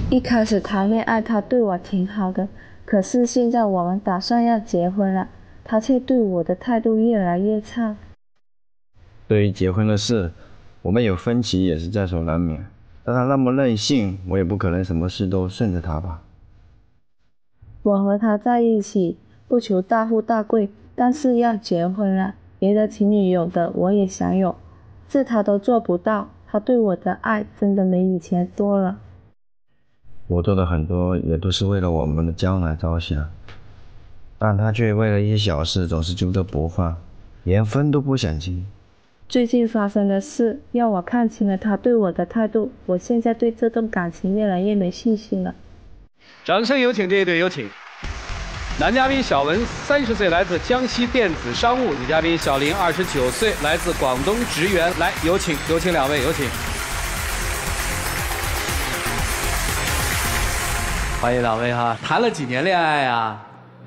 一开始谈恋爱他对我挺好的，可是现在我们打算要结婚了，他却对我的态度越来越差。对于结婚的事，我们有分歧也是在所难免。但他那么任性，我也不可能什么事都顺着他吧。我和他在一起，不求大富大贵，但是要结婚了，别的情侣有的我也想有，这他都做不到。他对我的爱真的没以前多了。我做的很多也都是为了我们的将来着想，但他却为了一些小事总是揪着不放，连分都不想清。最近发生的事让我看清了他对我的态度，我现在对这段感情越来越没信心了。掌声有请这一对，有请男嘉宾小文30岁，来自江西电子商务；女嘉宾小林29岁，来自广东职员。来，有请两位，有请。欢迎两位哈！谈了几年恋爱呀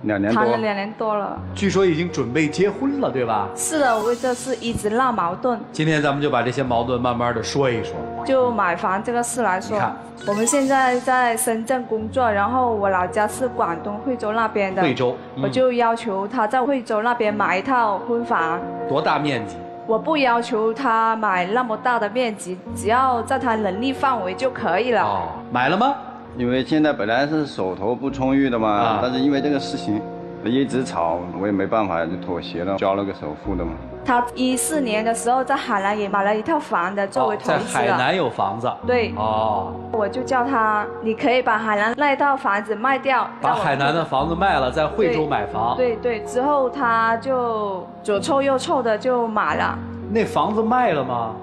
？2年多。谈了2年多了。据说已经准备结婚了，对吧？是的，我为这事一直闹矛盾。今天咱们就把这些矛盾慢慢的说一说。就买房这个事来说，我们现在在深圳工作，然后我老家是广东惠州那边的。惠州。我就要求他在惠州那边买一套婚房。多大面积？我不要求他买那么大的面积，只要在他能力范围就可以了。哦，买了吗？因为现在本来是手头不充裕的嘛，但是因为这个事情一直吵，我也没办法就妥协了，交了个首付的嘛。他14年的时候在海南也买了一套房的作为投资的。在海南有房子。对。哦。我就叫他，你可以把海南那一套房子卖掉，把海南的房子卖了，在惠州买房。对对，之后他就左凑右凑的就买了。那房子卖了吗？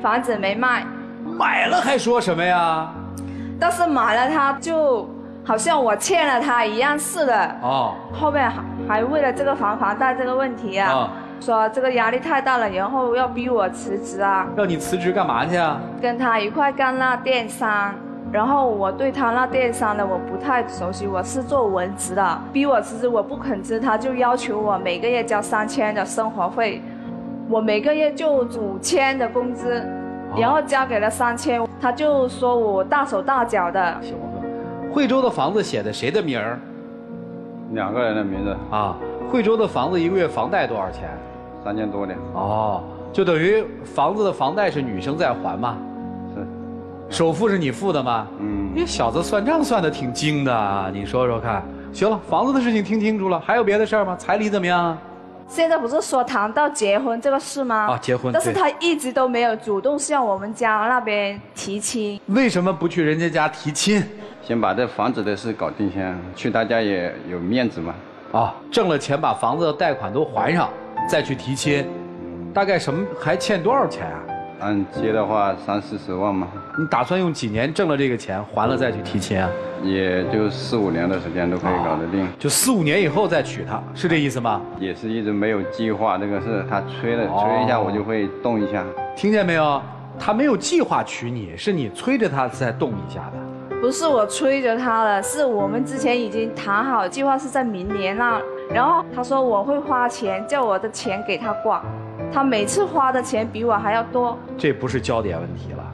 房子没卖。买了还说什么呀？但是买了他就好像我欠了他一样似的。哦。后面还为了这个房贷这个问题啊，说这个压力太大了，然后要逼我辞职啊。让你辞职干嘛去啊？跟他一块干那电商，然后我对他那电商的我不太熟悉，我是做文职的，逼我辞职我不肯辞，他就要求我每个月交3000的生活费，我每个月就5000的工资。然后交给了3000，他就说我大手大脚的。行，惠州的房子写的谁的名儿？2个人的名字啊。惠州的房子一个月房贷多少钱？3000多点。哦，就等于房子的房贷是女生在还吗？是。首付是你付的吗？这小子算账算的挺精的啊，你说说看。行了，房子的事情听清楚了，还有别的事儿吗？彩礼怎么样啊？现在不是说谈到结婚这个事吗？啊，结婚。但是他一直都没有主动向我们家那边提亲。为什么不去人家家提亲？先把这房子的事搞定先，去他家也有面子嘛。啊，挣了钱把房子的贷款都还上，再去提亲。大概还欠多少钱啊？按揭的话30-40万嘛。你打算用几年挣了这个钱还了再去提亲啊？也就4-5年的时间都可以搞得定。就4-5年以后再娶她，是这意思吗？也是一直没有计划这个事，他催一下我就会动一下。听见没有？他没有计划娶你，是你催着他才动一下的。不是我催着他的，是我们之前已经谈好，计划是在明年那。然后他说我会花钱，叫我的钱给他管，他每次花的钱比我还要多。这不是焦点问题了，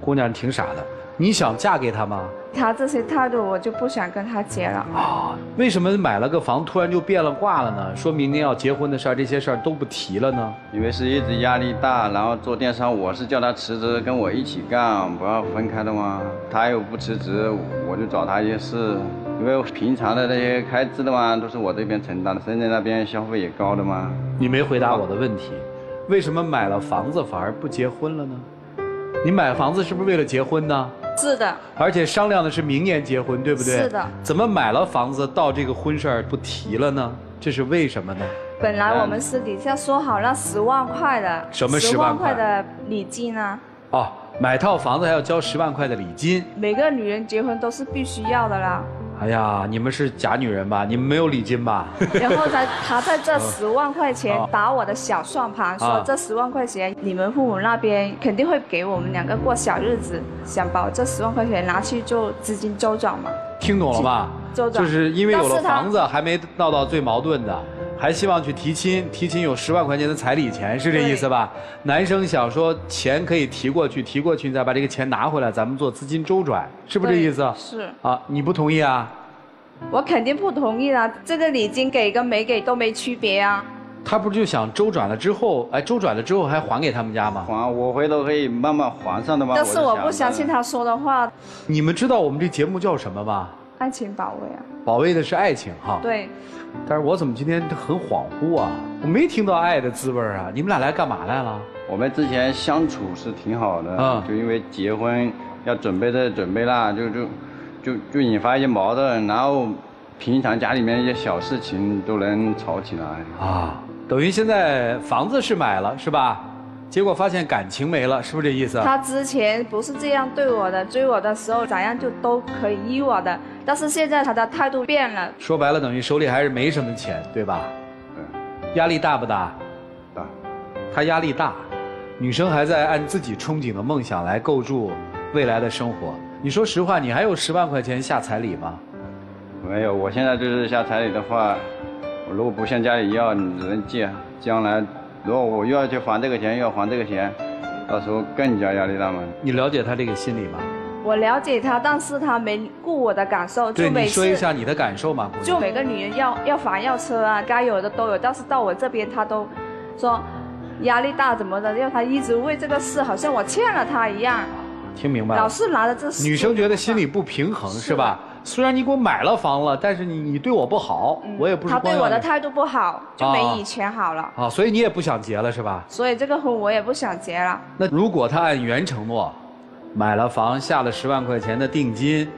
姑娘挺傻的。你想嫁给他吗？他这些态度，我就不想跟他结了。啊，为什么买了个房突然就变了卦了呢？说明年要结婚的事儿，这些事儿都不提了呢？因为是一直压力大，然后做电商，我是叫他辞职跟我一起干，不要分开的嘛。他又不辞职，我就找他一些事，因为平常的那些开支的嘛，都是我这边承担的，深圳那边消费也高的嘛。你没回答我的问题，为什么买了房子反而不结婚了呢？你买房子是不是为了结婚呢？是的，而且商量的是明年结婚，对不对？是的。怎么买了房子到这个婚事儿不提了呢？这是为什么呢？本来我们私底下说好那10万块的，什么10万块的礼金呢？哦，买套房子还要交10万块的礼金。每个女人结婚都是必须要的啦。哎呀，你们是假女人吧？你们没有礼金吧？然后他在这10万块钱打我的小算盘，说这10万块钱你们父母那边肯定会给我们2个过小日子，想把我这10万块钱拿去做资金周转嘛。听懂了吗？周转就是因为有了房子，还没闹到最矛盾的，还希望去提亲，提亲有10万块钱的彩礼钱，是这意思吧？男生想说钱可以提过去，提过去你再把这个钱拿回来，咱们做资金周转，是不是这意思？是。啊，你不同意啊？我肯定不同意啦，这个礼金给跟没给都没区别啊。他不是就想周转了之后，哎，周转了之后还还给他们家吗？还，我回头可以慢慢还上的吗？但是我不相信他说的话。你们知道我们这节目叫什么吗？爱情保卫啊。保卫的是爱情哈。对。但是我怎么今天很恍惚啊？我没听到爱的滋味啊！你们俩来干嘛来了？我们之前相处是挺好的，就因为结婚要准备这准备那，就引发一些矛盾，然后平常家里面一些小事情都能吵起来啊。等于现在房子是买了是吧？结果发现感情没了，是不是这意思？他之前不是这样对我的，追我的时候咋样就都可以依我的，但是现在他的态度变了。说白了，等于手里还是没什么钱，对吧？对。压力大不大？大。他压力大，女生还在按自己憧憬的梦想来构筑未来的生活。你说实话，你还有10万块钱下彩礼吗？没有，我现在就是下彩礼的话，我如果不向家里要，你只能借，将来。如果我又要去还这个钱，又要还这个钱，到时候更加压力大嘛。你了解他这个心理吗？我了解他，但是他没顾我的感受。对，你说一下你的感受嘛。就每个女人要房要车啊，该有的都有，但是到我这边他都说压力大怎么的，要他一直为这个事，好像我欠了他一样。听明白了。老是拿着这事。女生觉得心里不平衡是吧？虽然你给我买了房了，但是你对我不好，我也不是。他对我的态度不好，就没以前好了。啊，所以你也不想结了是吧？所以这个婚我也不想结了。那如果他按原承诺，买了房，下了10万块钱的定金，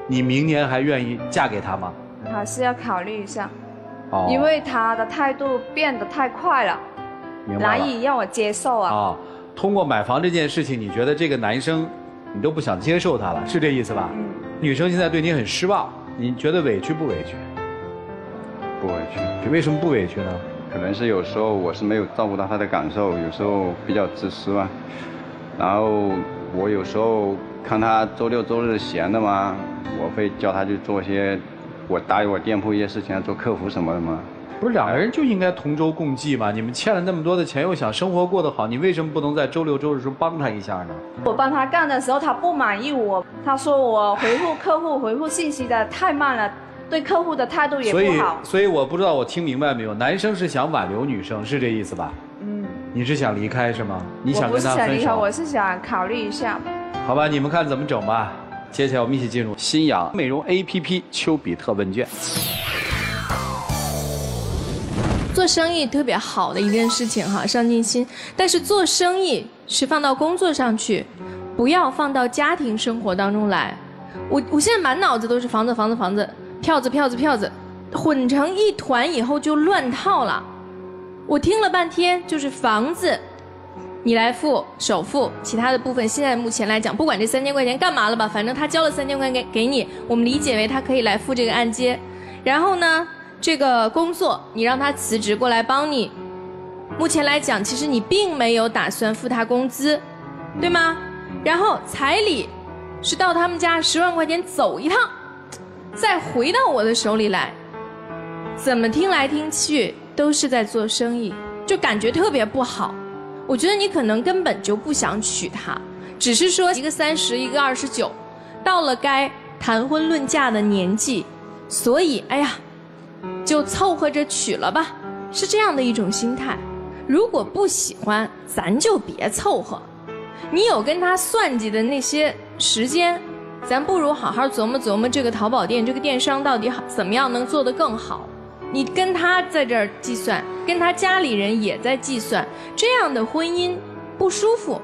你明年还愿意嫁给他吗？还是要考虑一下，因为他的态度变得太快了，难以让我接受啊。啊，通过买房这件事情，你觉得这个男生，你都不想接受他了，是这意思吧？女生现在对你很失望，你觉得委屈不委屈？不委屈。为什么不委屈呢？可能是有时候我是没有照顾到他的感受，有时候比较自私吧。然后我有时候看他周六周日闲的嘛，我会叫他去做一些我打理我店铺一些事情，做客服什么的嘛。不是两个人就应该同舟共济嘛？你们欠了那么多的钱，又想生活过得好，你为什么不能在周六周日时候帮他一下呢？我帮他干的时候，他不满意我，他说我回复客户回复信息的太慢了，对客户的态度也不好。所以我不知道我听明白没有？男生是想挽留女生，是这意思吧？你是想离开是吗？你想跟他分手？我不是想离开，我是想考虑一下。好吧，你们看怎么整吧。接下来我们一起进入新氧美容 APP 丘比特问卷。做生意特别好的一件事情哈，上进心。但是做生意是放到工作上去，不要放到家庭生活当中来。我现在满脑子都是房子，票子，混成一团以后就乱套了。我听了半天，就是房子，你来付首付，其他的部分现在目前来讲，不管这3000块钱干嘛了吧，反正他交了3000块给你，我们理解为他可以来付这个按揭。然后呢？这个工作你让他辞职过来帮你，目前来讲其实你并没有打算付他工资，对吗？然后彩礼是到他们家10万块钱走一趟，再回到我的手里来，怎么听来听去都是在做生意，就感觉特别不好。我觉得你可能根本就不想娶她，只是说一个30一个29，到了该谈婚论嫁的年纪，所以哎呀就凑合着娶了吧，是这样的一种心态。如果不喜欢，咱就别凑合。你有跟他算计的那些时间，咱不如好好琢磨琢磨这个淘宝店，这个电商到底怎么样能做得更好。你跟他在这儿计算，跟他家里人也在计算，这样的婚姻不舒服，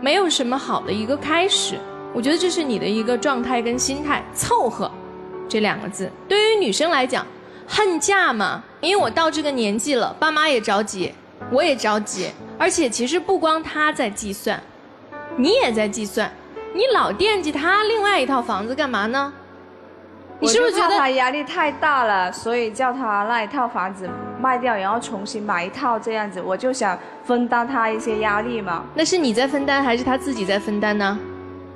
没有什么好的一个开始。我觉得这是你的一个状态跟心态。凑合这2个字，对于女生来讲，恨嫁嘛，因为我到这个年纪了，爸妈也着急，我也着急，而且其实不光他在计算，你也在计算，你老惦记他另外一套房子干嘛呢？你是不是觉得他压力太大了，所以叫他那一套房子卖掉，然后重新买一套这样子，我就想分担他一些压力嘛。那是你在分担还是他自己在分担呢？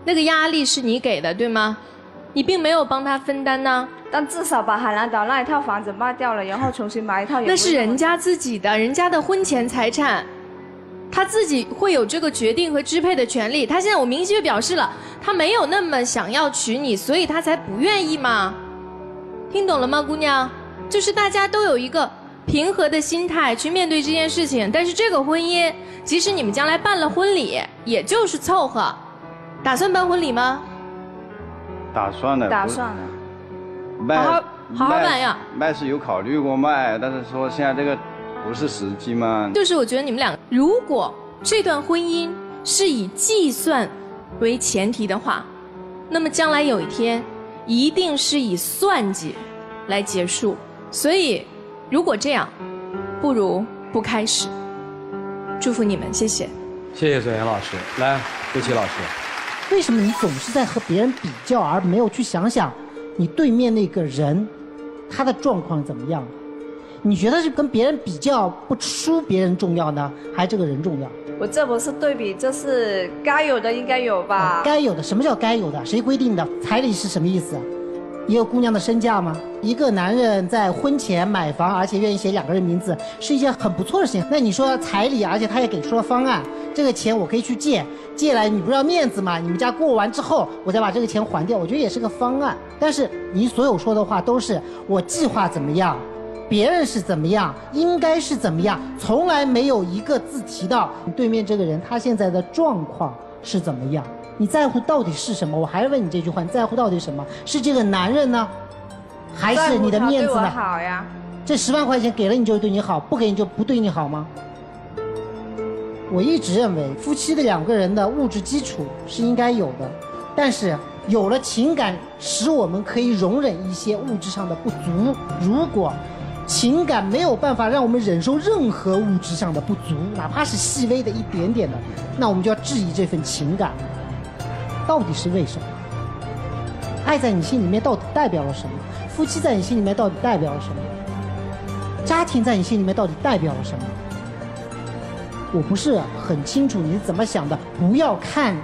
那个压力是你给的，对吗？你并没有帮他分担呢。但至少把海南岛那一套房子卖掉了，然后重新买一套也不。那是人家自己的，人家的婚前财产，他自己会有这个决定和支配的权利。他现在我明确表示了，他没有那么想要娶你，所以他才不愿意嘛。听懂了吗，姑娘？就是大家都有一个平和的心态去面对这件事情。但是这个婚姻，即使你们将来办了婚礼，也就是凑合。打算办婚礼吗？打算了。打算了。好好办呀。卖是有考虑过卖，但是说现在这个不是时机嘛。就是我觉得你们俩，如果这段婚姻是以计算为前提的话，那么将来有一天一定是以算计来结束。所以如果这样，不如不开始。祝福你们，谢谢。谢谢左岩老师。来，刘琦老师。为什么你总是在和别人比较，而没有去想想你对面那个人他的状况怎么样？你觉得是跟别人比较不输别人重要呢，还是这个人重要？我这不是对比，这是该有的应该有吧？该有的，什么叫该有的？谁规定的？彩礼是什么意思？一个姑娘的身价吗？一个男人在婚前买房，而且愿意写2个人名字，是一件很不错的事情。那你说彩礼，而且他也给出了方案，这个钱我可以去借来，你不是要面子吗？你们家过完之后，我再把这个钱还掉，我觉得也是个方案。但是你所有说的话都是我计划怎么样，别人是怎么样，应该是怎么样，从来没有一个字提到你对面这个人他现在的状况是怎么样。你在乎到底是什么？我还是问你这句话，你在乎到底什么？是这个男人呢，还是你的面子呢？好呀。这10万块钱给了你就对你好，不给你就不对你好吗？我一直认为夫妻的2个人的物质基础是应该有的，但是有了情感，使我们可以容忍一些物质上的不足。如果情感没有办法让我们忍受任何物质上的不足，哪怕是细微的一点点的，那我们就要质疑这份情感到底是为什么？爱在你心里面到底代表了什么？夫妻在你心里面到底代表了什么？家庭在你心里面到底代表了什么？我不是很清楚你是怎么想的。不要看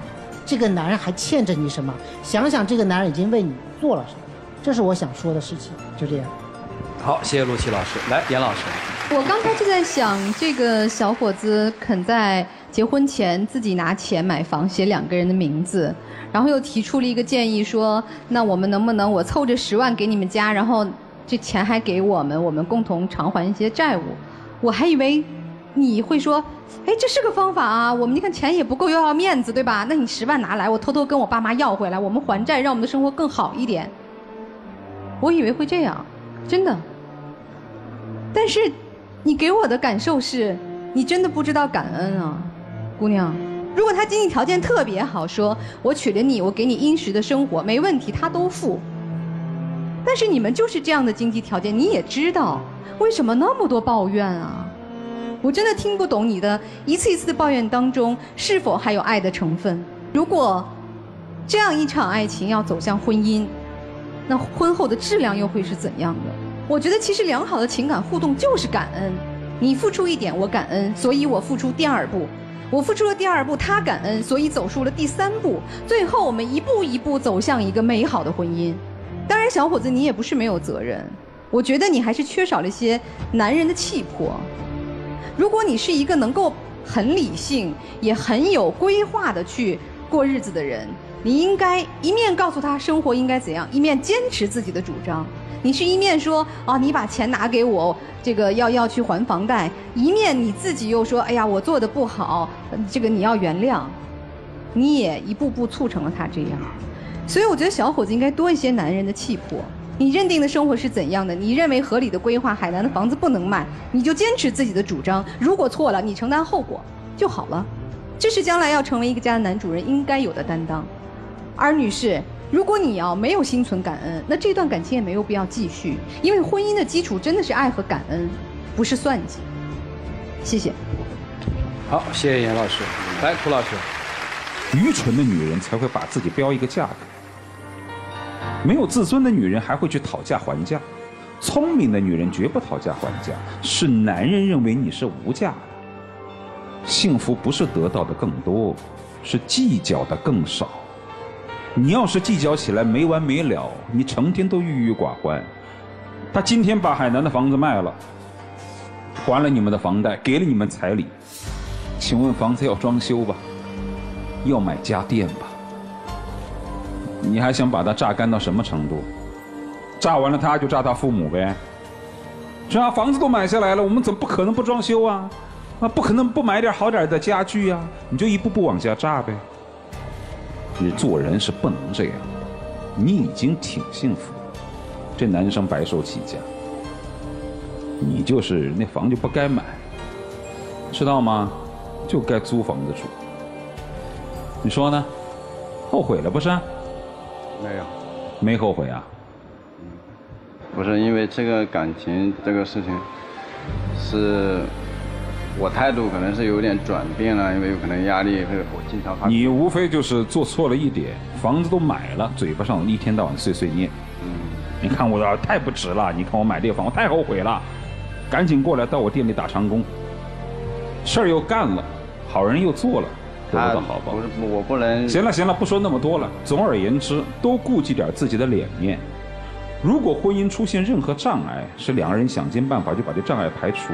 这个男人还欠着你什么，想想这个男人已经为你做了什么，这是我想说的事情。就这样。好，谢谢陆琦老师。来，严老师。我刚才就在想，这个小伙子肯在结婚前自己拿钱买房，写2个人的名字，然后又提出了一个建议说，那我们能不能我凑着10万给你们家，然后这钱还给我们共同偿还一些债务。我还以为你会说，哎，这是个方法啊，我们你看钱也不够，又要面子，对吧？那你10万拿来，我偷偷跟我爸妈要回来，我们还债，让我们的生活更好一点。我以为会这样，真的。但是你给我的感受是，你真的不知道感恩啊，姑娘。如果他经济条件特别好，说我娶了你，我给你殷实的生活，没问题，他都付。但是你们就是这样的经济条件，你也知道，为什么那么多抱怨啊？我真的听不懂你的一次一次的抱怨当中是否还有爱的成分。如果这样一场爱情要走向婚姻，那婚后的质量又会是怎样的？我觉得其实良好的情感互动就是感恩，你付出一点我感恩，所以我付出第2步，我付出了第2步，他感恩，所以走出了第3步，最后我们一步一步走向一个美好的婚姻。当然小伙子你也不是没有责任，我觉得你还是缺少了一些男人的气魄。如果你是一个能够很理性也很有规划的去过日子的人，你应该一面告诉他生活应该怎样，一面坚持自己的主张。你是一面说啊，你把钱拿给我，这个要去还房贷，一面你自己又说，哎呀，我做的不好，这个你要原谅，你也一步步促成了他这样。所以我觉得小伙子应该多一些男人的气魄。你认定的生活是怎样的？你认为合理的规划，海南的房子不能卖，你就坚持自己的主张。如果错了，你承担后果就好了。这是将来要成为一个家的男主人应该有的担当。而女士，如果你要没有心存感恩，那这段感情也没有必要继续，因为婚姻的基础真的是爱和感恩，不是算计。谢谢。好，谢谢严老师。来，涂老师。愚蠢的女人才会把自己标一个价格，没有自尊的女人还会去讨价还价，聪明的女人绝不讨价还价，是男人认为你是无价的。幸福不是得到的更多，是计较的更少。你要是计较起来没完没了，你成天都郁郁寡欢。他今天把海南的房子卖了，还了你们的房贷，给了你们彩礼，请问房子要装修吧？要买家电吧？你还想把它榨干到什么程度？榨完了他就榨他父母呗。是啊，房子都买下来了，我们怎么不可能不装修啊？不可能不买点好点的家具啊！你就一步步往下榨呗。你做人是不能这样，你已经挺幸福了。这男生白手起家，你就是那房就不该买，知道吗？就该租房子住。你说呢？后悔了不是？没有，没后悔啊？不是因为这个感情这个事情，是我态度可能是有点转变了，因为有可能压力会经常发。你无非就是做错了一点，房子都买了，嘴巴上一天到晚碎碎念。你看我太不值了，你看我买这个房，我太后悔了，赶紧过来到我店里打长工。事儿又干了，好人又做了，得不到好报。不是，我不能。行了行了，不说那么多了。总而言之，多顾忌点自己的脸面。如果婚姻出现任何障碍，是两个人想尽办法就把这障碍排除，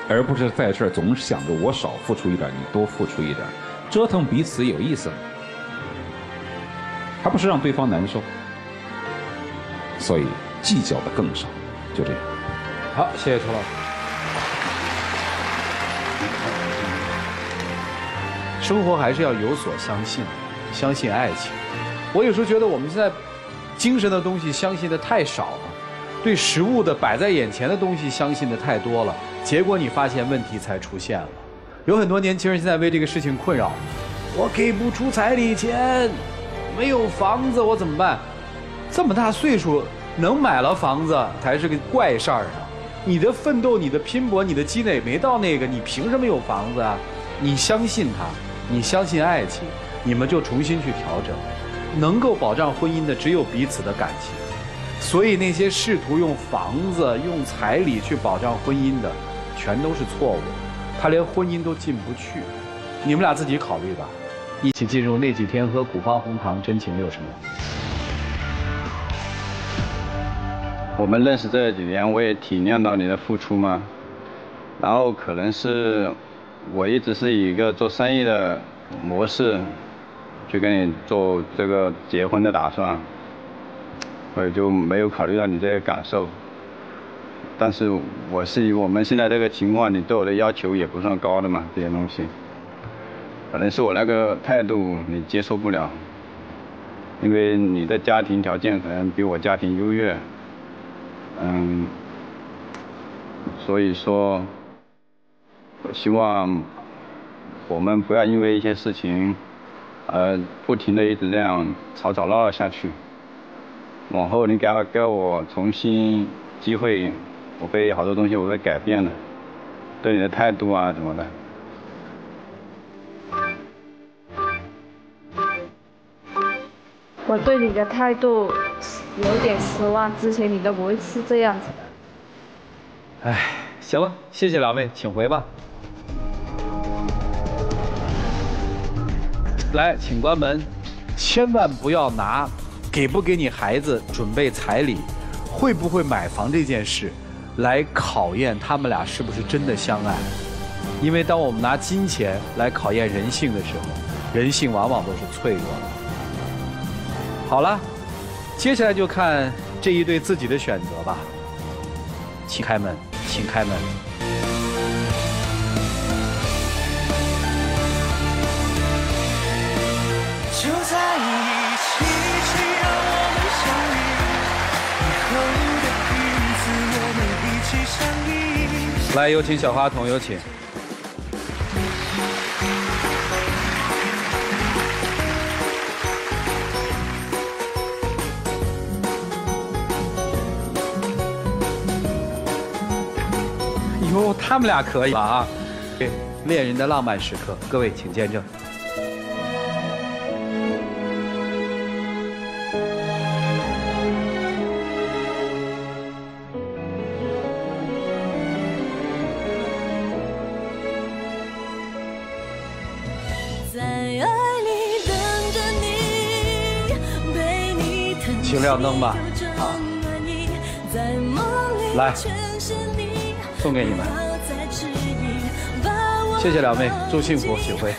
而不是在这儿总是想着我少付出一点，你多付出一点，折腾彼此有意思吗？还不是让对方难受。所以计较的更少，就这样。好，谢谢楚老师。生活还是要有所相信，相信爱情。我有时候觉得我们现在精神的东西相信的太少了，对实物的摆在眼前的东西相信的太多了，结果你发现问题才出现了。有很多年轻人现在为这个事情困扰，我给不出彩礼钱，没有房子我怎么办？这么大岁数能买了房子才是个怪事儿啊！你的奋斗、你的拼搏、你的积累没到那个，你凭什么有房子啊？你相信他，你相信爱情，你们就重新去调整。能够保障婚姻的只有彼此的感情，所以那些试图用房子、用彩礼去保障婚姻的，全都是错误的。他连婚姻都进不去，你们俩自己考虑吧。一起进入那几天喝古方红糖真情60秒。我们认识这几年，我也体谅到你的付出嘛。然后可能是我一直是以一个做生意的模式去跟你做这个结婚的打算，所以就没有考虑到你这些感受。但是我是以我们现在这个情况，你对我的要求也不算高的嘛，这些东西，可能是我那个态度你接受不了，因为你的家庭条件可能比我家庭优越。所以说，我希望我们不要因为一些事情，不停的一直这样吵吵闹闹下去。往后你给我重新机会，我会好多东西我会改变的，对你的态度啊什么的。我对你的态度有点失望，之前你都不会是这样子的。哎，行了，谢谢两位，请回吧。来，请关门。千万不要拿给不给你孩子准备彩礼，会不会买房这件事来考验他们俩是不是真的相爱。因为当我们拿金钱来考验人性的时候，人性往往都是脆弱的。好了，接下来就看这一对自己的选择吧。请开门，请开门。就在一起，请让我们相遇，以后的日子我们一起相依。来，有请小话筒，有请。哟，他们俩可以了啊！对，恋人的浪漫时刻，各位请见证。在爱里等着你，请亮灯吧，啊，来，送给你们，谢谢两位，祝幸福，许辉。